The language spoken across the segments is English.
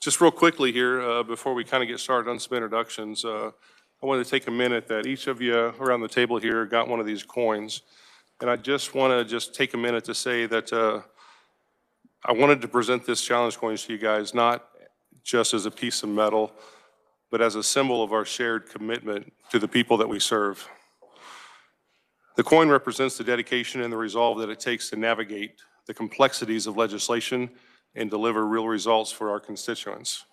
Just real quickly here, before we kind of get started on some introductions, I wanted to take a minute that each of you around the table here got one of these coins. And I just want to take a minute to say that I wanted to present this challenge coins to you guys, not just as a piece of metal, but as a symbol of our shared commitment to the people that we serve. The coin represents the dedication and the resolve that it takes to navigate the complexities of legislation and deliver real results for our constituents.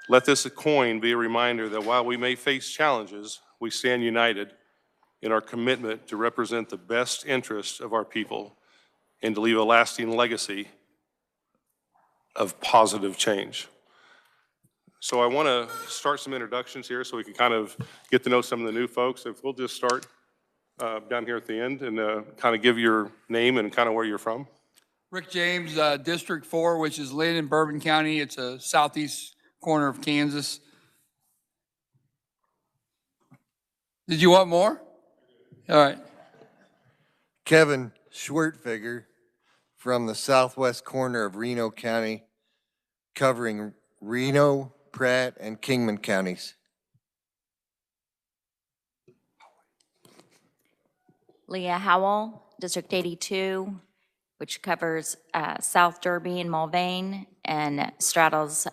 Let this coin be a reminder that while we may face challenges, we stand united in our commitment to represent the best interests of our people and to leave a lasting legacy of positive change. So I want to start some introductions here so we can kind of get to know some of the new folks. If we'll just start down here at the end and kind of give your name and kind of where you're from. Rick James, District 4, which is Lynn and Bourbon County. It's a southeast corner of Kansas. Did you want more? All right. Kevin Schwertfeger from the southwest corner of Reno County, covering Reno, Pratt, and Kingman counties. Leah Howell, District 82, which covers South Derby and Mulvane and straddles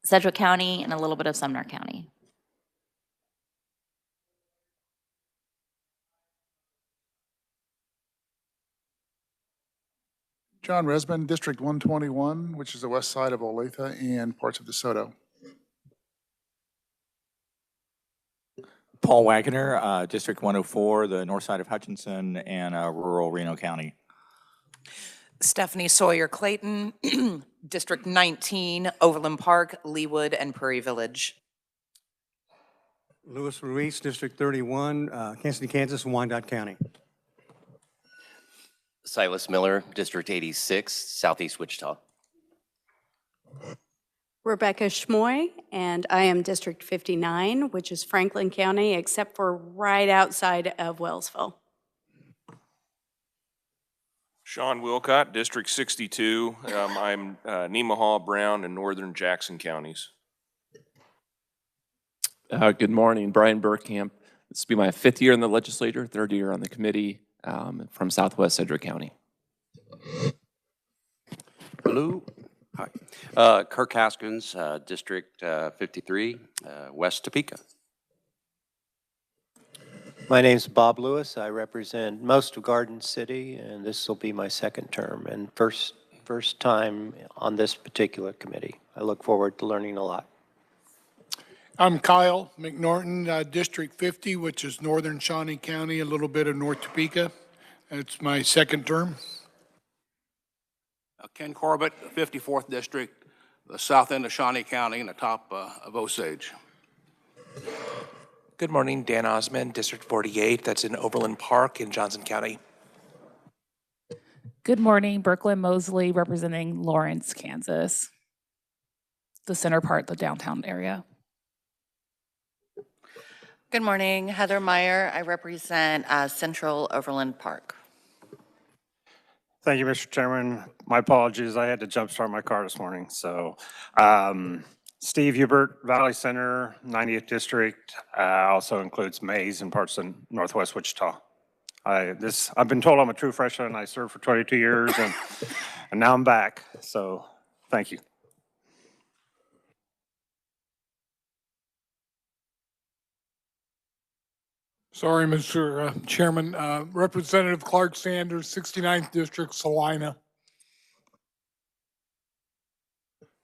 Sedgwick County and a little bit of Sumner County. John Resman, District 121, which is the west side of Olathe and parts of DeSoto. Paul Wagner, District 104, the north side of Hutchinson and rural Reno County. Stephanie Sawyer Clayton, District 19, Overland Park, Leawood, and Prairie Village. Luis Ruiz, District 31, Kansas City, Kansas, and Wyandotte County. Silas Miller, District 86, Southeast Wichita. Rebecca Schmoy, and I am District 59, which is Franklin County, except for right outside of Wellsville. Sean Wilcott, District 62. I'm Nemaha, Brown, and Northern Jackson counties. Good morning, Brian Burkamp. This will be my 5th year in the legislature, 3rd year on the committee from Southwest Sedgwick County. Hello. Hi. Kirk Haskins, District 53, West Topeka. My name is Bob Lewis. I represent most of Garden City, and this will be my 2nd term and first time on this particular committee. I look forward to learning a lot. I'm Kyle McNorton, District 50, which is northern Shawnee County, a little bit of North Topeka. It's my 2nd term. Ken Corbett, 54th District, the south end of Shawnee County and the top of Osage. Good morning, Dan Osmond, District 48, that's in Overland Park in Johnson County. Good morning, Brooklyn Mosley, representing Lawrence, Kansas, the center part, the downtown area. Good morning, Heather Meyer. I represent Central Overland Park. Thank you, Mr. Chairman. My apologies. I had to jumpstart my car this morning. So, Steve Hubert, Valley Center, 90th District, also includes Mays and parts of Northwest Wichita. I've been told I'm a true freshman. I served for 22 years, and now I'm back. So, thank you. Sorry, Mr. Chairman. Representative Clark Sanders, 69th District, Salina.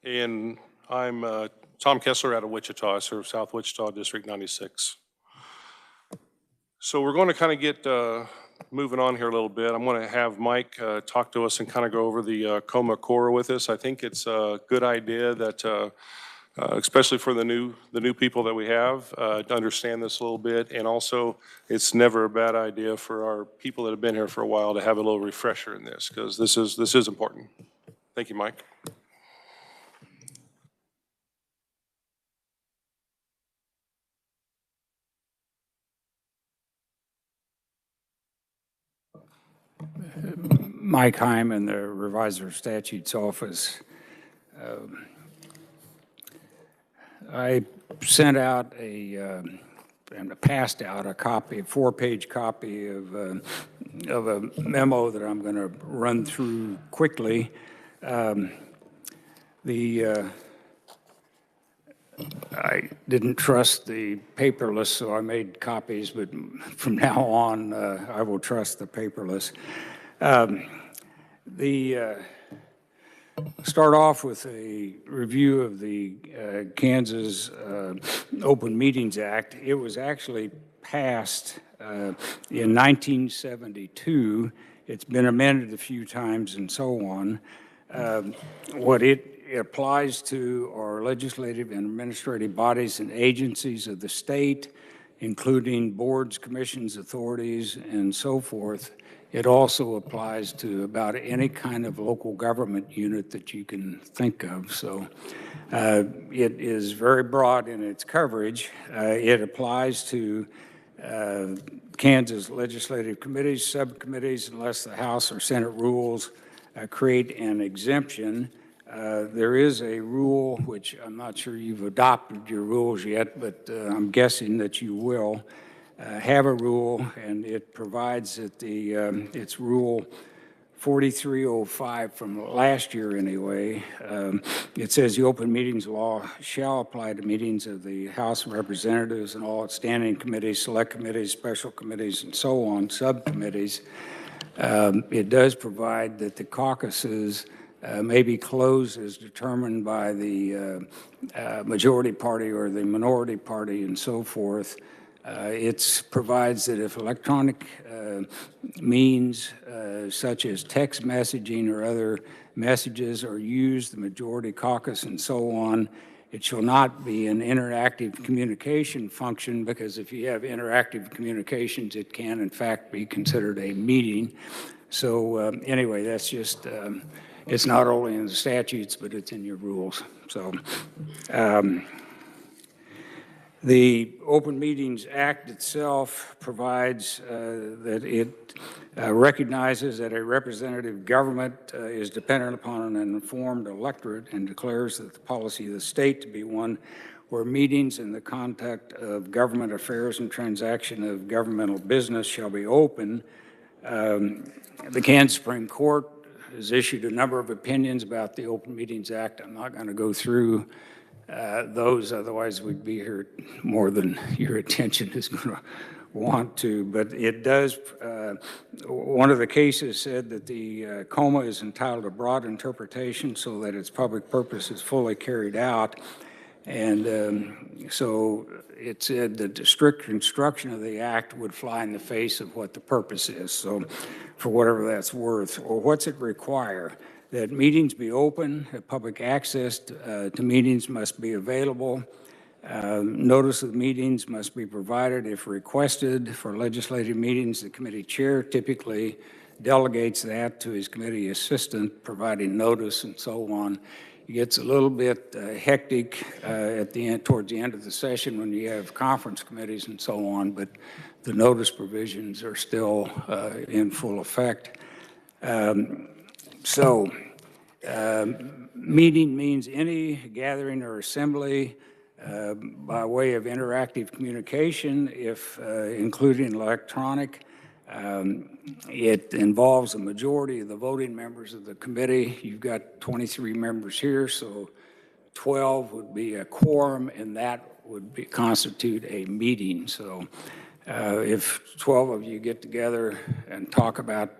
And I'm Tom Kessler out of Wichita. I serve South Wichita, District 96. So we're going to kind of get moving on here a little bit. I'm going to have Mike talk to us and kind of go over the COMA core with us. I think it's a good idea that especially for the new people that we have, to understand this a little bit. And also, it's never a bad idea for our people that have been here for a while to have a little refresher in this, because this is important. Thank you, Mike. Mike Hyman, the Revisor of Statutes Office. I sent out and passed out a copy, a 4-page copy of a memo that I'm going to run through quickly. I didn't trust the paperless, so I made copies, but from now on, I will trust the paperless. Start off with a review of the Kansas Open Meetings Act. It was actually passed in 1972. It's been amended a few times and so on. What it applies to are legislative and administrative bodies and agencies of the state, including boards, commissions, authorities, and so forth. It also applies to about any kind of local government unit that you can think of. So it is very broad in its coverage. It applies to Kansas legislative committees, subcommittees, unless the House or Senate rules create an exemption. There is a rule, which I'm not sure you've adopted your rules yet, but I'm guessing that you will have a rule, and it provides that it's Rule 4305 from last year anyway. It says the open meetings law shall apply to meetings of the House of Representatives and all its standing committees, select committees, special committees, and so on, subcommittees. It does provide that the caucuses may be closed as determined by the majority party or the minority party and so forth. It provides that if electronic means such as text messaging or other messages are used, the majority caucus and so on, it shall not be an interactive communication function, because if you have interactive communications, it can in fact be considered a meeting. So anyway, that's just, it's not only in the statutes, but it's in your rules. So the Open Meetings Act itself provides that it recognizes that a representative government is dependent upon an informed electorate, and declares that the policy of the state to be one where meetings in the conduct of government affairs and transaction of governmental business shall be open. The Kansas Supreme Court has issued a number of opinions about the Open Meetings Act. I'm not going to go through those, otherwise we'd be here more than your attention is going to want to. But it does, one of the cases said that the coma is entitled to broad interpretation so that its public purpose is fully carried out. And so it said that the strict construction of the act would fly in the face of what the purpose is. So for whatever that's worth, or what's it require? That meetings be open, that public access to meetings must be available. Notice of meetings must be provided if requested. For legislative meetings, the committee chair typically delegates that to his committee assistant, providing notice and so on. It gets a little bit hectic at the end, towards the end of the session when you have conference committees and so on, but the notice provisions are still in full effect. Meeting means any gathering or assembly by way of interactive communication, if including electronic. It involves a majority of the voting members of the committee. You've got 23 members here, so 12 would be a quorum, and that would constitute a meeting. So if 12 of you get together and talk about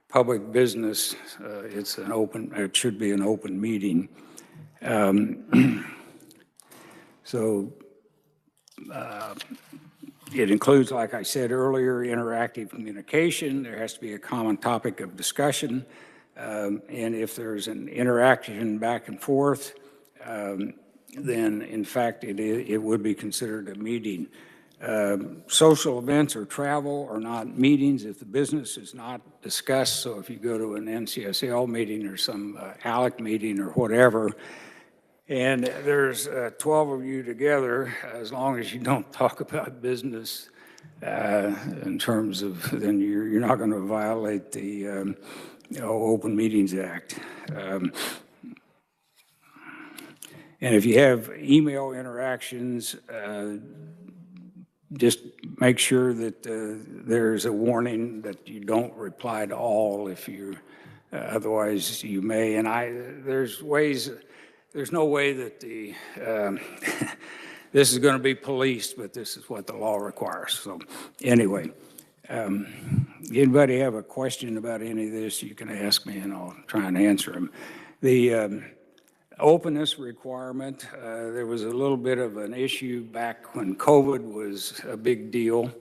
public business, it should be an open meeting. It includes, like I said earlier, interactive communication. There has to be a common topic of discussion. And if there's an interaction back and forth, then in fact it would be considered a meeting. Social events or travel are not meetings if the business is not discussed. So if you go to an NCSL meeting or some ALEC meeting or whatever, and there's 12 of you together, as long as you don't talk about business in terms of, then you're not going to violate the Open Meetings Act. And if you have email interactions, just make sure that there's a warning that you don't reply to all if you, otherwise you may. And there's no way that this is going to be policed, but this is what the law requires. So anyway, anybody have a question about any of this, you can ask me and I'll try and answer them. The openness requirement, there was a little bit of an issue back when COVID was a big deal.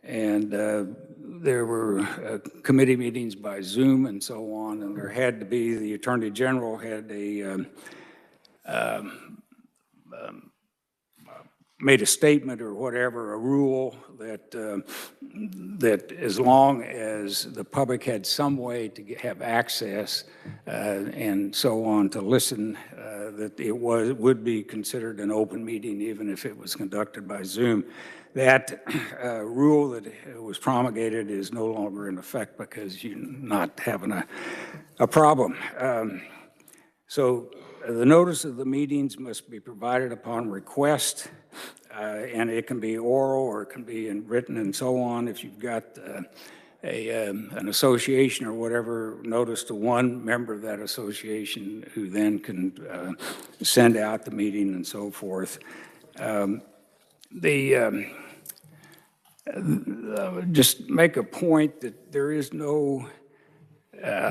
And there were committee meetings by Zoom and so on, and there had to be, the Attorney General had made a statement or whatever, a rule that that as long as the public had some way to have access and so on to listen, that it would be considered an open meeting even if it was conducted by Zoom. That rule that was promulgated is no longer in effect because you're not having a problem. So the notice of the meetings must be provided upon request, and it can be oral or it can be in written and so on. If you've got an association or whatever, notice to one member of that association who then can send out the meeting and so forth. Just make a point that there is no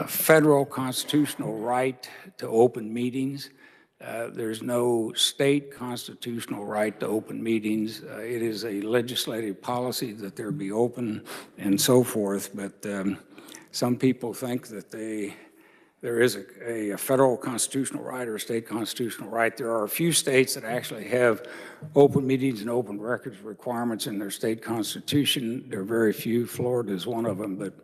federal constitutional right to open meetings. There's no state constitutional right to open meetings. It is a legislative policy that there be open and so forth, but some people think that there is a federal constitutional right or a state constitutional right. There are a few states that actually have open meetings and open records requirements in their state constitution. There are very few. Florida is one of them, but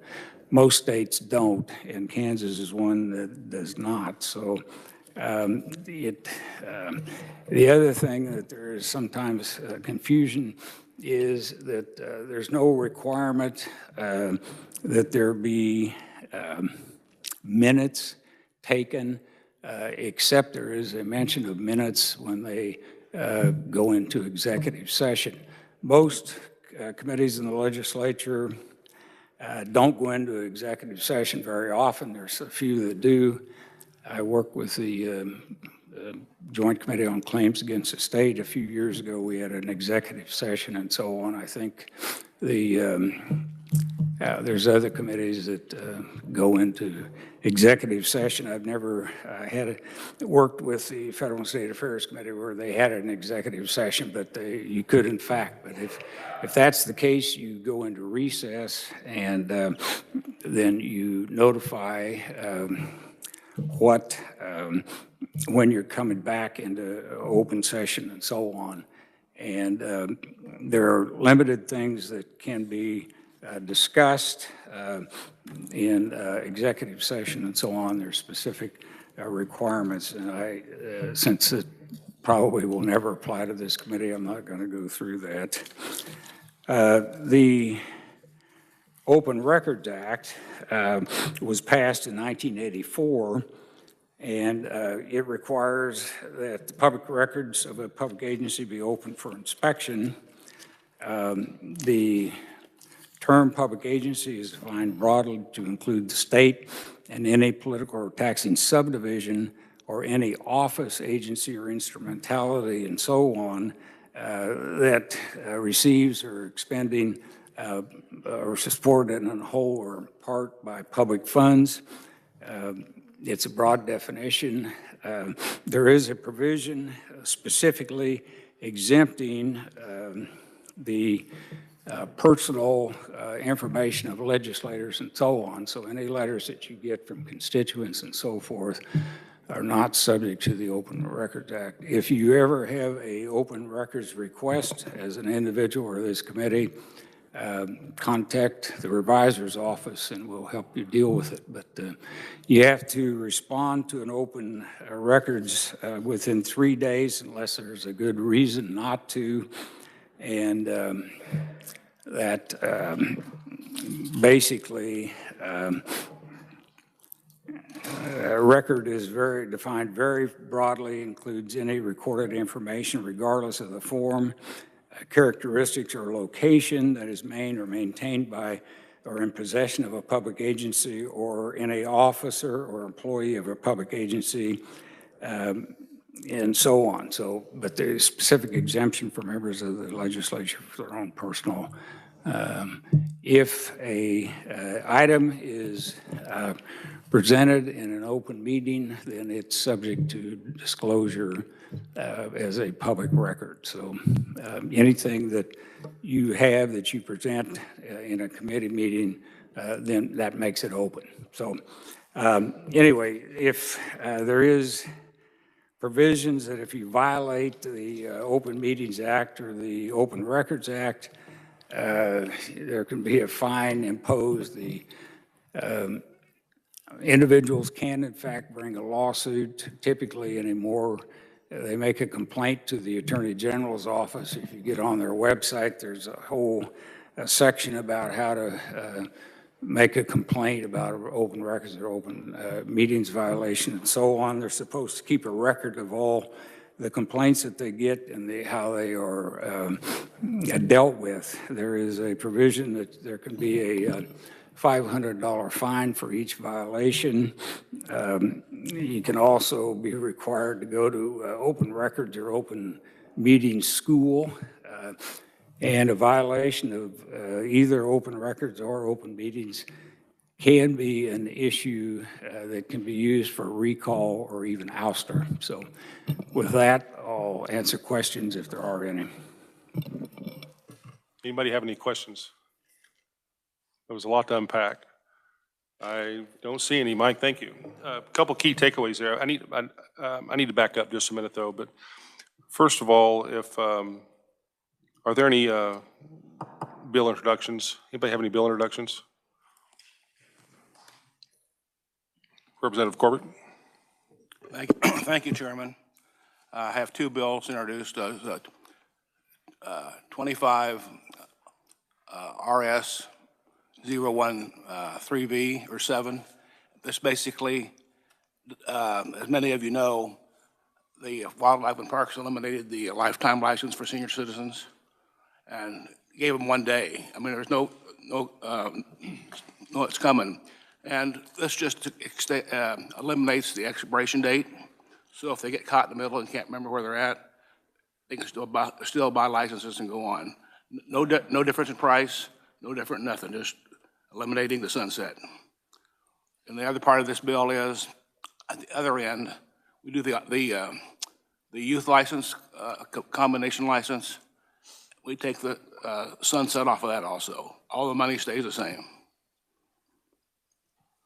most states don't, and Kansas is one that does not. So the other thing that there is sometimes confusion is that there's no requirement that there be minutes taken, except there is a mention of minutes when they go into executive session. Most committees in the legislature don't go into executive session very often. There's a few that do. I work with the Joint Committee on Claims Against the State. A few years ago, we had an executive session and so on. I think there's other committees that go into executive session. I've never worked with the Federal and State Affairs Committee where they had an executive session, but you could in fact. But if that's the case, you go into recess and then you notify when you're coming back into open session and so on. And there are limited things that can be discussed in executive session and so on. There's specific requirements, and since it probably will never apply to this committee, I'm not going to go through that. The Open Records Act was passed in 1984, and it requires that the public records of a public agency be open for inspection. The term public agency is defined broadly to include the state and any political or taxing subdivision or any office, agency, or instrumentality and so on that receives or expending or supported in whole or in part by public funds. It's a broad definition. There is a provision specifically exempting the personal information of legislators and so on. So any letters that you get from constituents and so forth are not subject to the Open Records Act. If you ever have a open records request as an individual or this committee, contact the revisor's office and we'll help you deal with it. But you have to respond to an open records within 3 days unless there's a good reason not to. And that basically Record is defined very broadly, includes any recorded information regardless of the form, characteristics or location that is made or maintained by or in possession of a public agency or any officer or employee of a public agency, and so on. So, but there is specific exemption for members of the legislature for their own personal. If a item is presented in an open meeting, then it's subject to disclosure as a public record. So anything that you have that you present in a committee meeting, then that makes it open. So anyway, if there is provisions that if you violate the Open Meetings Act or the Open Records Act, there can be a fine imposed. The individuals can, in fact, bring a lawsuit. Typically anymore, they make a complaint to the Attorney General's office. If you get on their website, there's a whole section about how to make a complaint about open records or open meetings violation and so on. They're supposed to keep a record of all the complaints that they get and how they are dealt with. There is a provision that there can be a $500 fine for each violation. You can also be required to go to open records or open meeting school. And a violation of either open records or open meetings can be an issue that can be used for recall or even ouster. So with that, I'll answer questions if there are any. Anybody have any questions? There was a lot to unpack. I don't see any. Mike, thank you. A couple key takeaways there. I need to back up just a minute though. But first of all, if are there any bill introductions? Anybody have any bill introductions? Representative Corbett. Thank you, Chairman. I have two bills introduced. 25 RS 013V or 7. This basically, as many of you know, the Wildlife and Parks eliminated the lifetime license for senior citizens and gave them 1 day. I mean, there's no, it's coming. And this just eliminates the expiration date. So if they get caught in the middle and can't remember where they're at, they can still buy licenses and go on. No difference in price, no different nothing, just eliminating the sunset. And the other part of this bill is, at the other end, we do the youth license, combination license. We take the sunset off of that also. All the money stays the same.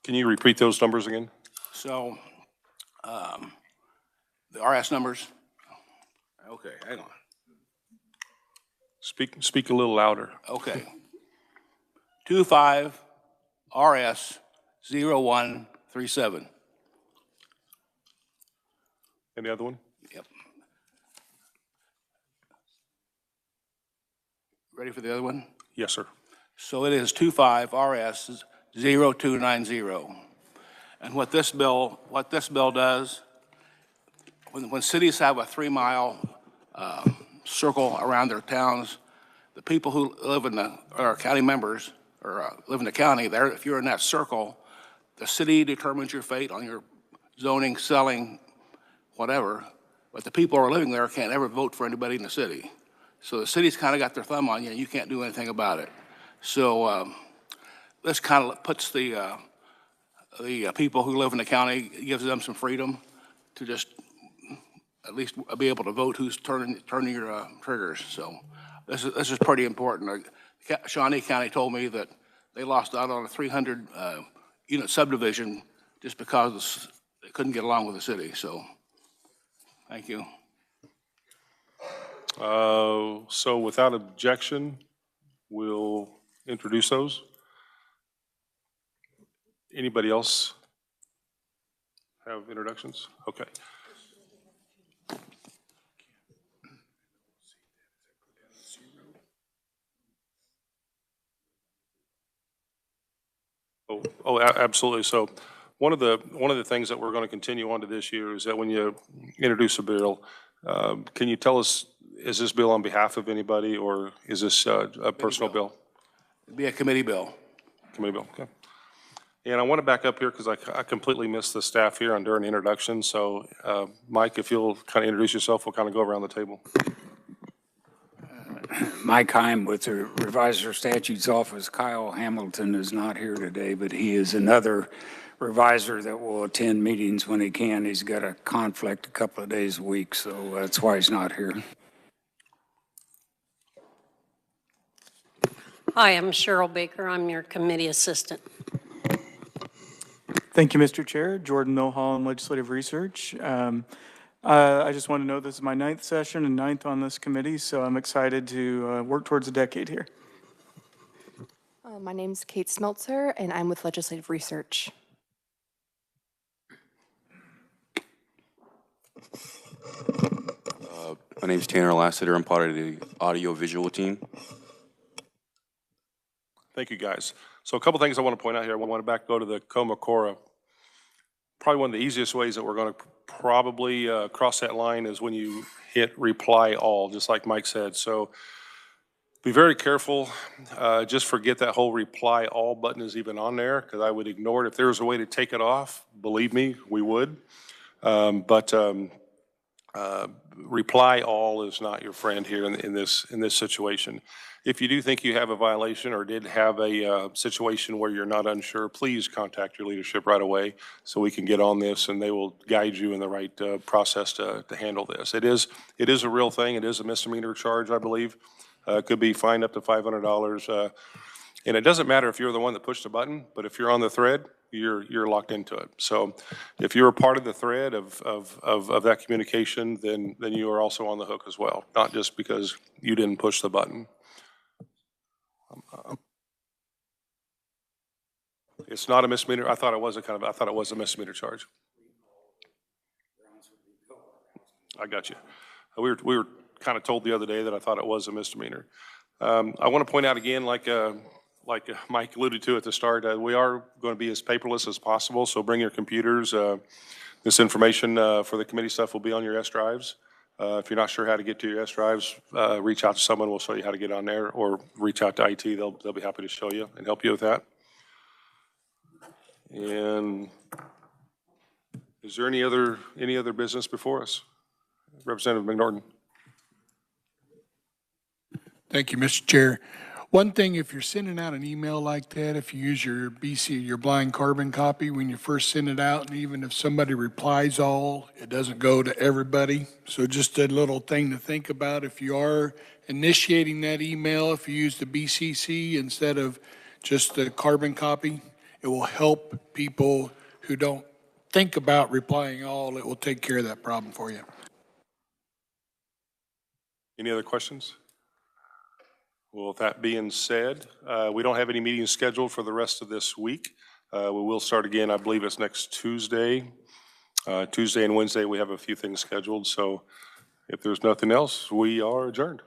Can you repeat those numbers again? So the RS numbers. Okay, hang on. Speak a little louder. Okay. 25 RS 0137. And the other one? Yep. Ready for the other one? Yes, sir. So it is 25 RS 0290. And what this bill does, when cities have a 3-mile circle around their towns, the people who live in are county members or live in the county, if you're in that circle, the city determines your fate on your zoning, selling, whatever, but the people who are living there can't ever vote for anybody in the city. So the city's kind of got their thumb on you and you can't do anything about it. So this kind of puts the people who live in the county, gives them some freedom to just at least be able to vote who's turning your triggers. So this is pretty important. Shawnee County told me that they lost out on a 300 unit subdivision just because they couldn't get along with the city. So thank you. So without objection, we'll introduce those. Anybody else have introductions? Okay. Absolutely. So one of the things that we're going to continue on to this year is that when you introduce a bill, can you tell us, is this bill on behalf of anybody, or is this a personal bill? It'd be a committee bill. Committee bill, okay. And I want to back up here because I completely missed the staff here during the introduction. So, Mike, if you'll kind of introduce yourself, we'll kind of go around the table. Mike Heim with the Revisor Statutes Office. Kyle Hamilton is not here today, but he is another revisor that will attend meetings when he can. He's got a conflict a couple of days a week, so that's why he's not here. Hi, I'm Cheryl Baker. I'm your committee assistant. Thank you, Mr. Chair. Jordan Milholland, Legislative Research. I just want to know this is my 9th session and 9th on this committee, so I'm excited to work towards a decade here. My name's Kate Smeltzer, and I'm with Legislative Research. My name's Tanner Lassiter. I'm part of the audio-visual team. Thank you, guys. So a couple things I want to point out here. I want to go to the Coma-Cora. Probably one of the easiest ways that we're going to probably cross that line is when you hit reply all, just like Mike said. So be very careful. Just forget that whole reply all button is even on there, because I would ignore it. If there was a way to take it off, believe me, we would. Reply all is not your friend here in this situation. If you do think you have a violation or did have a situation where you're not unsure, please contact your leadership right away so we can get on this and they will guide you in the right process to handle this. It is a real thing. It is a misdemeanor charge, I believe. It could be fined up to $500. And it doesn't matter if you're the one that pushed the button, but if you're on the thread, you're locked into it. So if you're a part of the thread of that communication, then you are also on the hook as well, not just because you didn't push the button. It's not a misdemeanor. I thought it was a misdemeanor charge. I got you. We were kind of told the other day that I thought it was a misdemeanor. I want to point out again, like Mike alluded to at the start, we are going to be as paperless as possible. So bring your computers. This information for the committee stuff will be on your S drives. If you're not sure how to get to your S drives, reach out to someone. We'll show you how to get on there, or reach out to IT. They'll be happy to show you and help you with that. And is there any other business before us? Representative McNorton. Thank you, Mr. Chair. One thing, if you're sending out an email like that, if you use your your blind carbon copy, when you first send it out, and even if somebody replies all, it doesn't go to everybody. So just a little thing to think about. If you are initiating that email, if you use the BCC instead of just the carbon copy, it will help people who don't think about replying all. It will take care of that problem for you. Any other questions? Well, with that being said, we don't have any meetings scheduled for the rest of this week. We will start again, I believe it's next Tuesday. Tuesday and Wednesday, we have a few things scheduled. So if there's nothing else, we are adjourned.